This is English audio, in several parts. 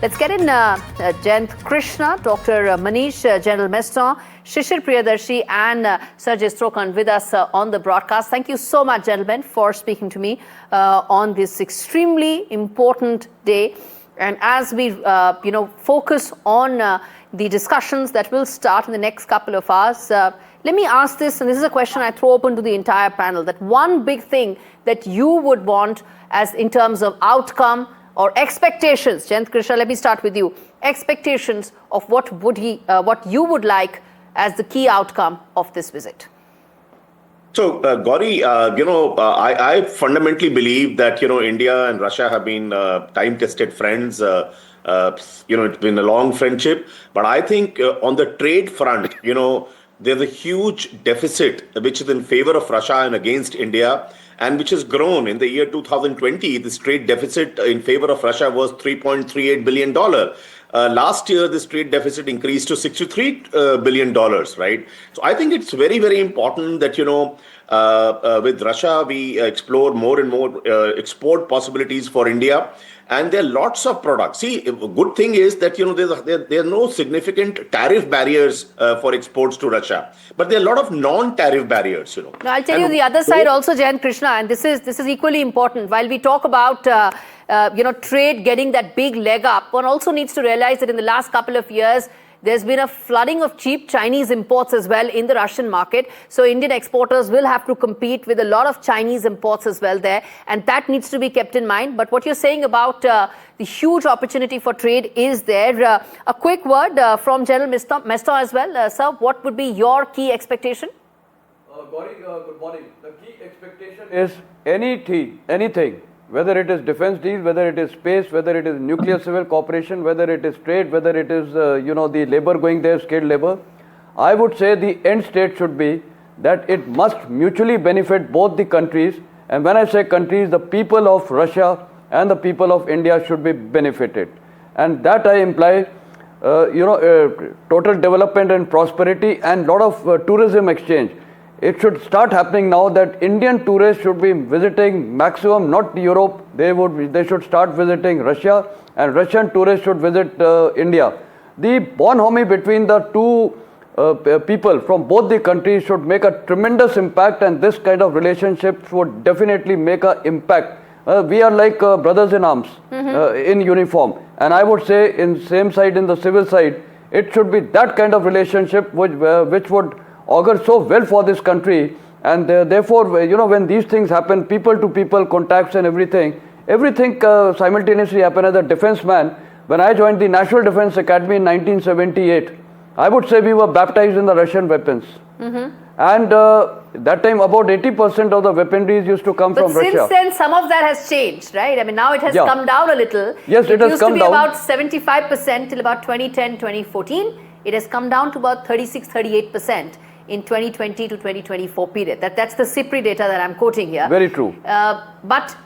Let's get in Jayant Krishna, Dr. Manish, General Meston, Shishir Priyadarshi and Sergey Strokan with us on the broadcast. Thank you so much, gentlemen, for speaking to me on this extremely important day. And as we, focus on the discussions that will start in the next couple of hours, let me ask this, and this is a question I throw open to the entire panel, that one big thing that you would want as in terms of outcome or expectations. Jayant Krishna, let me start with you. Expectations of what you would like as the key outcome of this visit. So, Gauri, I fundamentally believe that, India and Russia have been time-tested friends. It's been a long friendship. But I think on the trade front, there's a huge deficit which is in favor of Russia and against India, and which has grown. In the year 2020, this trade deficit in favor of Russia was $3.38 billion. Last year, this trade deficit increased to $63 billion, right? So I think it's very, very important that, with Russia, we explore more and more export possibilities for India. And there are lots of products. See, a good thing is that, there are no significant tariff barriers for exports to Russia. But there are a lot of non-tariff barriers, Now, I'll tell you the other side also, Jayant Krishna, and this is equally important. While we talk about, trade getting that big leg up, one also needs to realize that in the last couple of years, there's been a flooding of cheap Chinese imports as well in the Russian market. So Indian exporters will have to compete with a lot of Chinese imports as well there. And that needs to be kept in mind. But what you're saying about the huge opportunity for trade is there. A quick word from General Meston as well. Sir, what would be your key expectation? Gauri, good morning. The key expectation is anything. Whether it is defense deal, whether it is space, whether it is nuclear civil cooperation, whether it is trade, whether it is, the labor going there, skilled labor, I would say the end state should be that it must mutually benefit both the countries. And when I say countries, the people of Russia and the people of India should be benefited. And that I imply, total development and prosperity and lot of tourism exchange. It should start happening now that Indian tourists should be visiting maximum, not Europe. They should start visiting Russia, and Russian tourists should visit India. The bonhomie between the two people from both the countries should make a tremendous impact, and this kind of relationship would definitely make an impact. We are like brothers in arms, in uniform, and I would say in same side, in the civil side, it should be that kind of relationship which would augur so well for this country. And therefore, when these things happen, people to people contacts and everything simultaneously happen. As a defense man, when I joined the National Defense Academy in 1978, I would say we were baptized in the Russian weapons. And that time about 80% of the weaponry used to come from Russia. But since then, some of that has changed, right? I mean, now it has come down a little. Yes, it has come down. It used to be about 75% till about 2010, 2014. It has come down to about 36-38%. In 2020 to 2024 period. That's the CIPRI data that I'm quoting here. Very true. But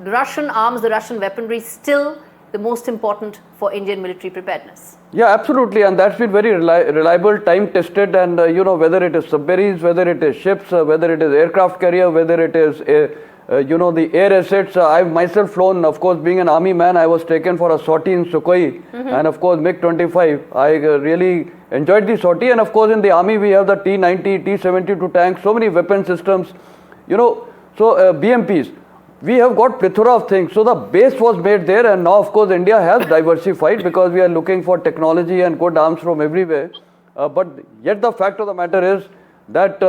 the Russian arms, the Russian weaponry is still the most important for Indian military preparedness. Yeah, absolutely. And that's been very reliable, time tested. And, whether it is submarines, whether it is ships, whether it is aircraft carrier, whether it is, the air assets. I've myself flown, of course, being an army man, I was taken for a sortie in Sukhoi. And of course, MiG-25. I really enjoyed the sortie. And of course, in the army, we have the T-90, T-72 tanks, so many weapon systems, BMPs. We have got plethora of things. So the base was made there. And now, of course, India has diversified because we are looking for technology and good arms from everywhere. But yet the fact of the matter is that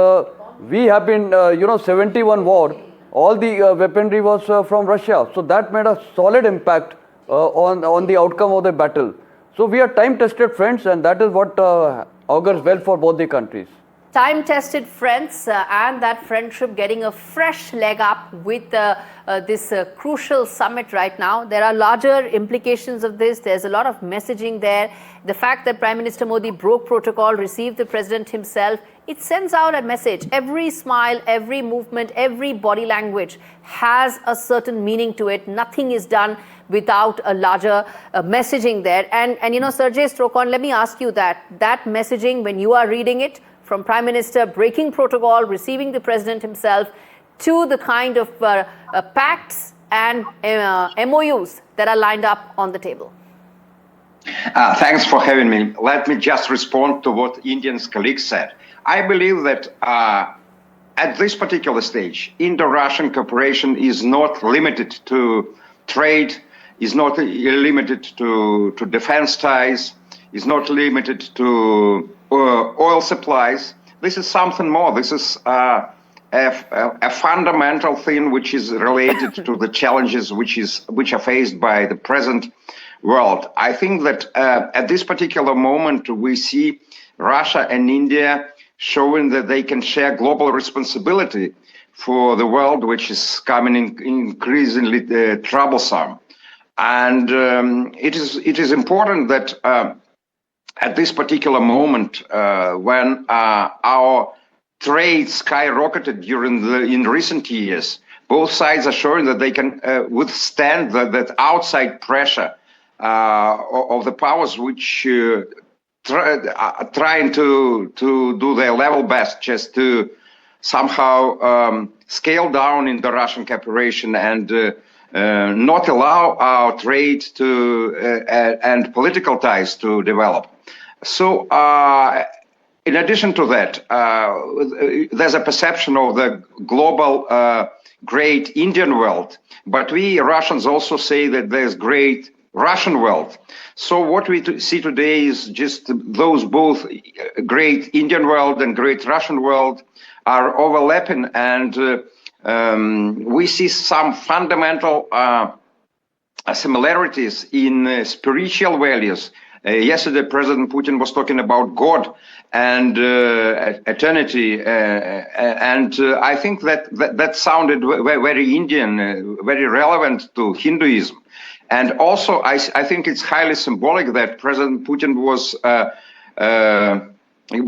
we have been, 71 war. All the weaponry was from Russia. So that made a solid impact on the outcome of the battle. So we are time-tested friends, and that is what augurs well for both the countries. Time-tested friends, and that friendship getting a fresh leg up with this crucial summit right now. There are larger implications of this. There's a lot of messaging there. The fact that Prime Minister Modi broke protocol, received the president himself, it sends out a message. Every smile, every movement, every body language has a certain meaning to it. Nothing is done without a larger messaging there. And Sergey Strokan, let me ask you that messaging, when you are reading it, from Prime Minister breaking protocol, receiving the President himself, to the kind of pacts and MOUs that are lined up on the table? Thanks for having me. Let me just respond to what Indian's colleague said. I believe that at this particular stage, Indo-Russian cooperation is not limited to trade, is not limited to defense ties, is not limited to oil supplies. This is something more. This is a fundamental thing which is related to the challenges which are faced by the present world. I think that at this particular moment, we see Russia and India showing that they can share global responsibility for the world, which is coming increasingly troublesome. And it is important that at this particular moment, when our trade skyrocketed in recent years, both sides are showing that they can withstand that outside pressure of the powers which trying to do their level best just to somehow scale down in the Russian cooperation and not allow our trade to and political ties to develop. So in addition to that, there's a perception of the global great Indian world, but we Russians also say that there's great Russian world. So what we see today is just those both great Indian world and great Russian world are overlapping, and we see some fundamental similarities in spiritual values. Yesterday, President Putin was talking about God and eternity, and I think that sounded very Indian, very relevant to Hinduism. And also, I think it's highly symbolic that President Putin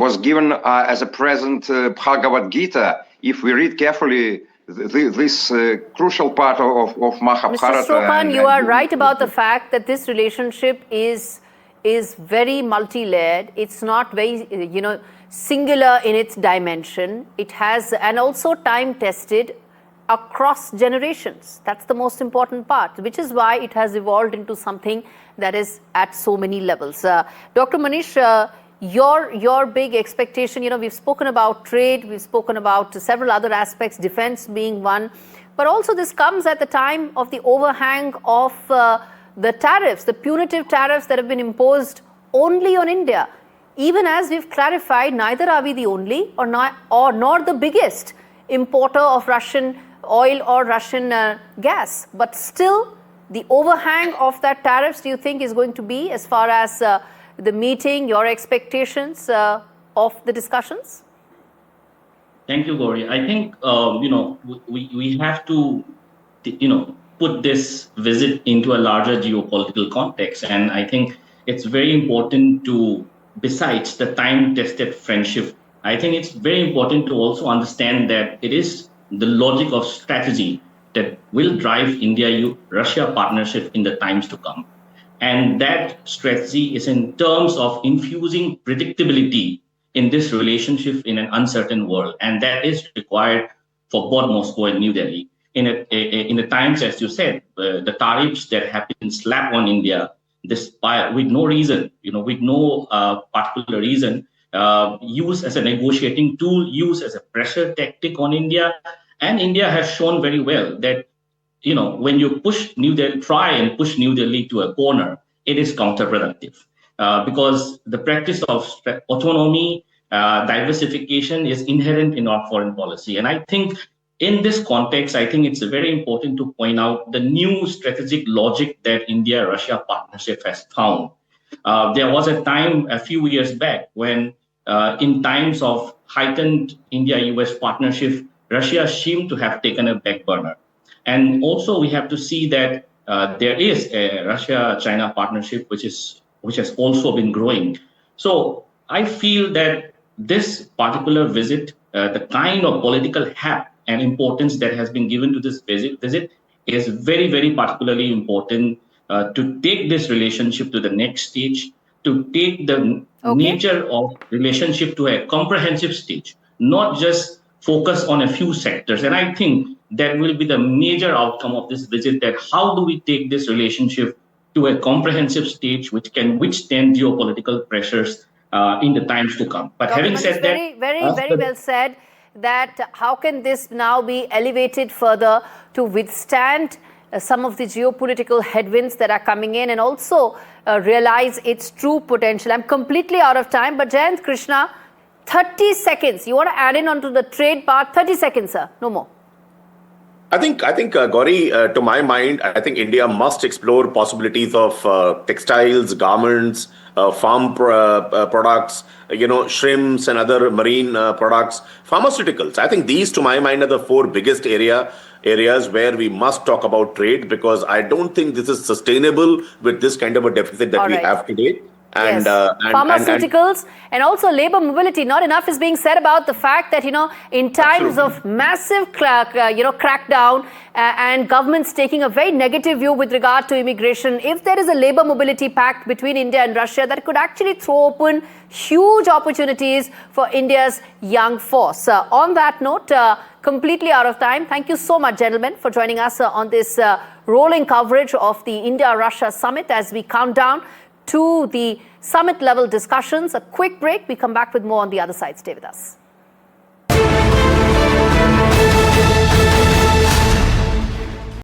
was given as a present Bhagavad Gita. If we read carefully this crucial part of Mahabharata. Mr. Strokan, you are right about the fact that this relationship is very multi-layered. It's not very, singular in its dimension. It has, and also time-tested across generations. That's the most important part, which is why it has evolved into something that is at so many levels. Dr. Manish, your big expectation, we've spoken about trade, we've spoken about several other aspects, defense being one, but also this comes at the time of the overhang of the tariffs, the punitive tariffs that have been imposed only on India. Even as we've clarified, neither are we the only nor the biggest importer of Russian oil or Russian gas. But still, the overhang of that tariffs, do you think, is going to be, as far as the meeting, your expectations of the discussions? Thank you, Gauri. I think, we have to, put this visit into a larger geopolitical context. And I think it's very important to, besides the time-tested friendship, I think it's very important to also understand that it is the logic of strategy that will drive India-Russia partnership in the times to come. And that strategy is in terms of infusing predictability in this relationship in an uncertain world. And that is required for both Moscow and New Delhi. In the times, as you said, the tariffs that have been slapped on India, with no reason, with no particular reason, used as a negotiating tool, used as a pressure tactic on India. And India has shown very well that, when you try and push New Delhi to a corner, it is counterproductive. Because the practice of autonomy, diversification is inherent in our foreign policy. And I think in this context, I think it's very important to point out the new strategic logic that India-Russia partnership has found. There was a time a few years back when in times of heightened India-US partnership, Russia seemed to have taken a back burner. And also we have to see that there is a Russia-China partnership which has also been growing. So I feel that this particular visit, the kind of political heft and importance that has been given to this visit is very, very particularly important to take this relationship to the next stage, to take the nature of relationship to a comprehensive stage, not just focus on a few sectors. And I think that will be the major outcome of this visit, that how do we take this relationship to a comprehensive stage which can withstand geopolitical pressures in the times to come. But Dr. having Manish, said that, very well said, that how can this now be elevated further to withstand some of the geopolitical headwinds that are coming in and also realize its true potential. I'm completely out of time, but Jayant Krishna, 30 seconds. You want to add in onto the trade part? 30 seconds, sir. No more. I think, Gauri, to my mind, I think India must explore possibilities of textiles, garments, farm products, shrimps and other marine products, pharmaceuticals. I think these, to my mind, are the four biggest areas where we must talk about trade, because I don't think this is sustainable with this kind of a deficit that we have today. And, pharmaceuticals and also labor mobility. Not enough is being said about the fact that, in times of massive crackdown and governments taking a very negative view with regard to immigration, if there is a labor mobility pact between India and Russia, that could actually throw open huge opportunities for India's young force. On that note, completely out of time. Thank you so much, gentlemen, for joining us on this rolling coverage of the India-Russia summit as we count down to the summit level discussions. A quick break. We come back with more on the other side. Stay with us.